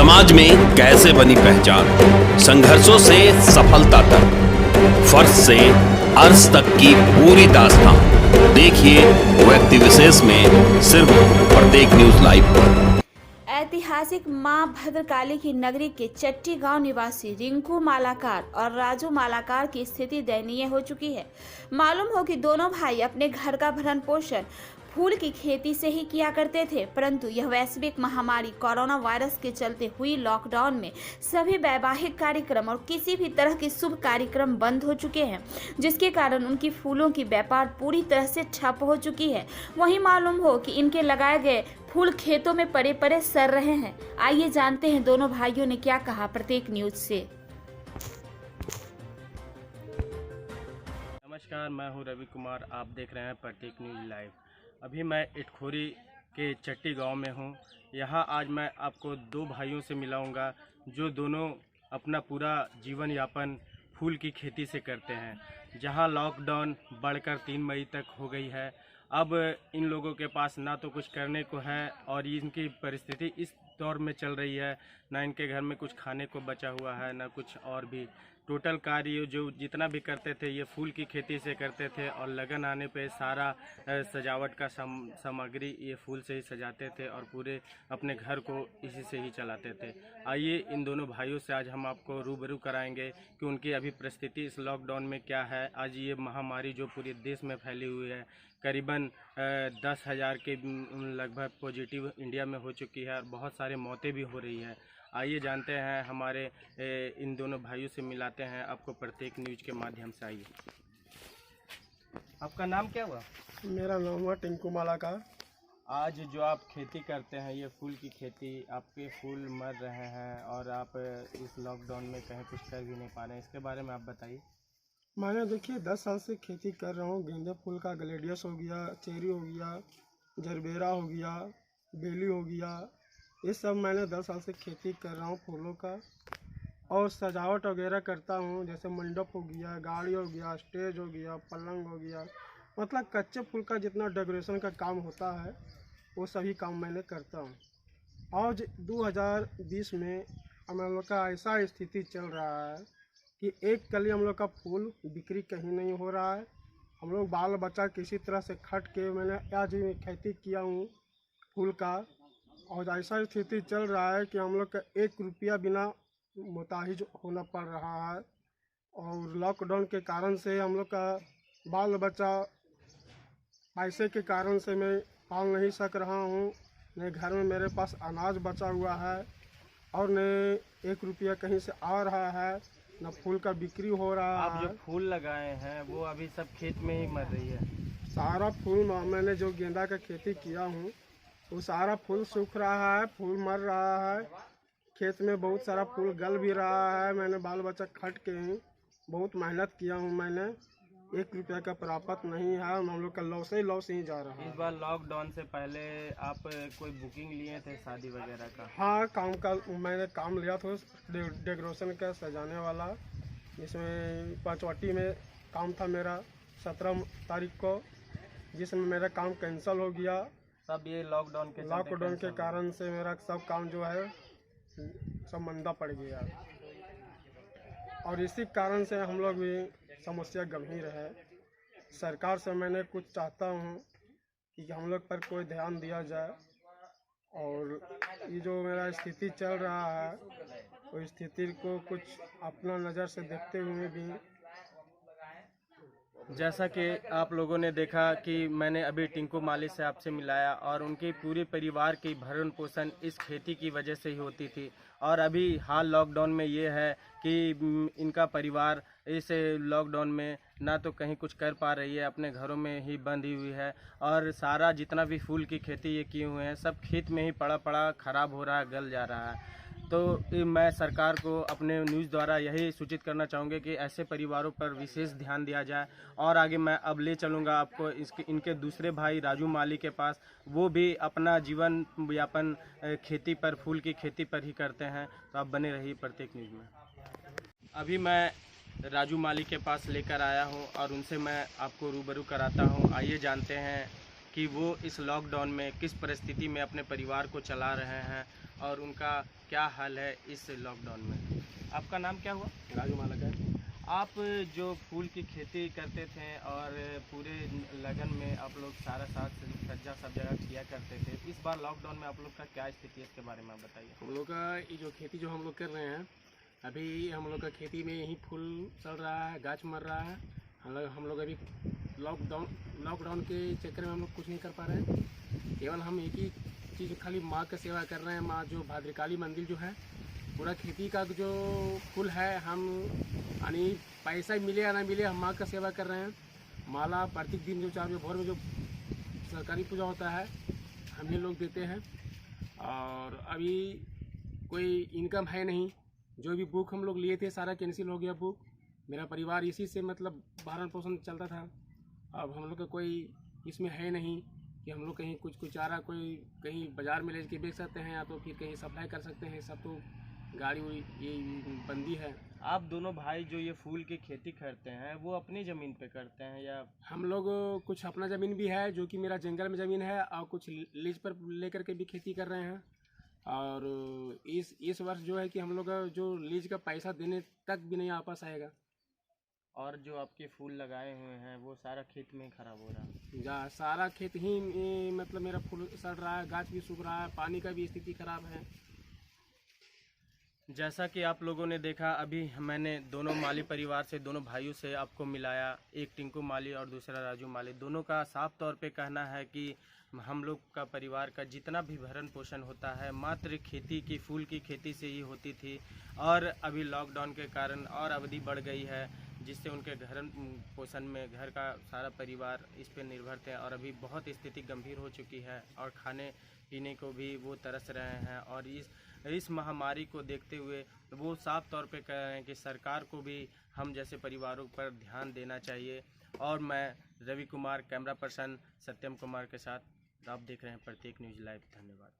समाज में कैसे बनी पहचान, संघर्षों से सफलता तक, फर्श से अर्श तक की पूरी दास्तान देखिए व्यक्ति विशेष में सिर्फ प्रत्येक न्यूज लाइव पर। ऐतिहासिक मां भद्रकाली की नगरी के चट्टी गांव निवासी रिंकू मालाकार और राजू मालाकार की स्थिति दयनीय हो चुकी है। मालूम हो कि दोनों भाई अपने घर का भरण पोषण फूल की खेती से ही किया करते थे, परंतु यह वैश्विक महामारी कोरोना वायरस के चलते हुई लॉकडाउन में सभी वैवाहिक कार्यक्रम और किसी भी तरह के शुभ कार्यक्रम बंद हो चुके हैं, जिसके कारण उनकी फूलों की व्यापार पूरी तरह से ठप हो चुकी है। वहीं मालूम हो कि इनके लगाए गए फूल खेतों में पड़े पड़े सड़ रहे हैं। आइए जानते हैं दोनों भाइयों ने क्या कहा प्रत्येक न्यूज से। नमस्कार, मैं हूं रवि कुमार। आप देख रहे हैं प्रत्येक न्यूज लाइव। अभी मैं इटखोरी के चट्टी गांव में हूं। यहां आज मैं आपको दो भाइयों से मिलाऊंगा जो दोनों अपना पूरा जीवन यापन फूल की खेती से करते हैं। जहां लॉकडाउन बढ़कर 3 मई तक हो गई है, अब इन लोगों के पास ना तो कुछ करने को है और इनकी परिस्थिति इस दौर में चल रही है, ना इनके घर में कुछ खाने को बचा हुआ है, ना कुछ और भी। टोटल कार्य जो जितना भी करते थे ये फूल की खेती से करते थे और लगन आने पे सारा सजावट का सामग्री ये फूल से ही सजाते थे और पूरे अपने घर को इसी से ही चलाते थे। आइए इन दोनों भाइयों से आज हम आपको रूबरू कराएंगे कि उनकी अभी परिस्थिति इस लॉकडाउन में क्या है। आज ये महामारी जो पूरे देश में फैली हुई है, करीबन 10,000 के लगभग पॉजिटिव इंडिया में हो चुकी है और बहुत सारे मौतें भी हो रही है। आइए जानते हैं, हमारे इन दोनों भाइयों से मिलाते हैं आपको प्रत्येक न्यूज के माध्यम से। आइए, आपका नाम क्या हुआ? मेरा नाम है टिंकू मालाकार। आज जो आप खेती करते हैं ये फूल की खेती, आपके फूल मर रहे हैं और आप इस लॉकडाउन में कहीं कुछ कर भी नहीं पा रहे हैं, इसके बारे में आप बताइए। मैंने देखिए 10 साल से खेती कर रहा हूँ। गेंदे फूल का ग्लेडियस हो गया, चेरी हो गया, जरबेरा हो गया, बेली हो गया, ये सब मैंने 10 साल से खेती कर रहा हूँ फूलों का। और सजावट वगैरह करता हूँ, जैसे मंडप हो गया, गाड़ी हो गया, स्टेज हो गया, पलंग हो गया, मतलब कच्चे फूल का जितना डेकोरेशन का काम होता है वो सभी काम मैंने करता हूँ। और 2020 में हम लोग का ऐसा स्थिति चल रहा है कि एक कली हम लोग का फूल बिक्री कहीं नहीं हो रहा है। हम लोग बाल बच्चा किसी तरह से खट के मैंने आज ही खेती किया हूँ फूल का। और ऐसा स्थिति चल रहा है कि हम लोग का 1 रुपया बिना मुताहिज होना पड़ रहा है। और लॉकडाउन के कारण से हम लोग का बाल बच्चा पैसे के कारण से मैं पाल नहीं सक रहा हूँ। न घर में मेरे पास अनाज बचा हुआ है और न 1 रुपया कहीं से आ रहा है, न फूल का बिक्री हो रहा है। आप जो फूल लगाए हैं वो अभी सब खेत में ही मर रही है। सारा फूल मैंने जो गेंदा का खेती किया हूँ वो सारा फूल सूख रहा है, फूल मर रहा है। खेत में बहुत सारा फूल गल भी रहा है। मैंने बाल बच्चा खट के ही बहुत मेहनत किया हूँ। मैंने 1 रुपया का प्राप्त नहीं है। हम लोग का लॉस ही जा रहा है। इस बार लॉकडाउन से पहले आप कोई बुकिंग लिए थे शादी वगैरह का? हाँ, काम का मैंने काम लिया था डेकोरेशन का, सजाने वाला, जिसमें पंचवटी में काम था मेरा 17 तारीख को, जिसमें मेरा काम कैंसिल हो गया। सब ये लॉकडाउन के कारण से मेरा सब काम जो है सब मंदा पड़ गया। और इसी कारण से हम लोग भी समस्या गंभीर है। सरकार से मैंने कुछ चाहता हूँ कि हम लोग पर कोई ध्यान दिया जाए। और ये जो मेरा स्थिति चल रहा है वो स्थिति को कुछ अपना नज़र से देखते हुए भी। जैसा कि आप लोगों ने देखा कि मैंने अभी टिंकू माली से आपसे मिलाया और उनके पूरे परिवार की भरण पोषण इस खेती की वजह से ही होती थी। और अभी हाल लॉकडाउन में ये है कि इनका परिवार इस लॉकडाउन में ना तो कहीं कुछ कर पा रही है, अपने घरों में ही बंधी हुई है और सारा जितना भी फूल की खेती ये किए हुए हैं सब खेत में ही पड़ा पड़ा ख़राब हो रहा है, गल जा रहा है। तो मैं सरकार को अपने न्यूज़ द्वारा यही सूचित करना चाहूँगा कि ऐसे परिवारों पर विशेष ध्यान दिया जाए। और आगे मैं अब ले चलूँगा आपको इनके दूसरे भाई राजू माली के पास। वो भी अपना जीवन यापन खेती पर, फूल की खेती पर ही करते हैं। तो आप बने रहिए प्रत्येक न्यूज़ में। अभी मैं राजू माली के पास लेकर आया हूँ और उनसे मैं आपको रूबरू कराता हूँ। आइए जानते हैं कि वो इस लॉकडाउन में किस परिस्थिति में अपने परिवार को चला रहे हैं और उनका क्या हाल है इस लॉकडाउन में। आपका नाम क्या हुआ? राजू मालाकार। आप जो फूल की खेती करते थे और पूरे लगन में आप लोग सारा साथ सज्जा सब जगह किया करते थे, इस बार लॉकडाउन में आप लोग का क्या स्थिति है, इसके बारे में आप बताइए। हम लोग का ये जो खेती जो हम लोग कर रहे हैं, अभी हम लोग का खेती में यही फूल चल रहा है, गाछ मर रहा है। हम लोग अभी लॉकडाउन के चक्कर में हम लोग कुछ नहीं कर पा रहे हैं। केवल हम एक ही चीज़ खाली माँ का सेवा कर रहे हैं। माँ जो भद्रकाली मंदिर जो है, पूरा खेती का जो फूल है, हम यानी पैसा मिले या ना मिले, हम माँ का सेवा कर रहे हैं। माला प्रत्येक दिन जो 4 बजे भोर में जो सरकारी पूजा होता है, हम ही लोग देते हैं। और अभी कोई इनकम है नहीं। जो भी बुक हम लोग लिए थे सारा कैंसिल हो गया बुक। मेरा परिवार इसी से मतलब भरण पोषण चलता था। अब हम लोग का कोई इसमें है नहीं कि हम लोग कहीं कुछ चारा कोई कहीं बाज़ार में ले के बेच सकते हैं या तो फिर कहीं सप्लाई कर सकते हैं। सब तो गाड़ी ये बंदी है। आप दोनों भाई जो ये फूल की खेती करते हैं वो अपनी ज़मीन पे करते हैं या? हम लोग कुछ अपना ज़मीन भी है जो कि मेरा जंगल में ज़मीन है, और कुछ लीज पर लेकर के भी खेती कर रहे हैं। और इस वर्ष जो है कि हम लोग का जो लीज का पैसा देने तक भी नहीं वापस आएगा। और जो आपके फूल लगाए हुए हैं वो सारा खेत में ही खराब हो रहा है। सारा खेत ही मतलब मेरा फूल सड़ रहा है, गाछ भी सूख रहा है, पानी का भी स्थिति खराब है। जैसा कि आप लोगों ने देखा, अभी मैंने दोनों माली परिवार से, दोनों भाइयों से आपको मिलाया। एक टिंकू माली और दूसरा राजू माली। दोनों का साफ तौर पे कहना है कि हम लोग का परिवार का जितना भी भरण पोषण होता है मात्र खेती की, फूल की खेती से ही होती थी। और अभी लॉकडाउन के कारण और अवधि बढ़ गई है, जिससे उनके भरण पोषण में घर का सारा परिवार इस पर निर्भर थे। और अभी बहुत स्थिति गंभीर हो चुकी है और खाने पीने को भी वो तरस रहे हैं। और इस महामारी को देखते हुए वो साफ तौर पे कह रहे हैं कि सरकार को भी हम जैसे परिवारों पर ध्यान देना चाहिए। और मैं रवि कुमार, कैमरा पर्सन सत्यम कुमार के साथ, आप देख रहे हैं प्रत्येक न्यूज़ लाइव। धन्यवाद।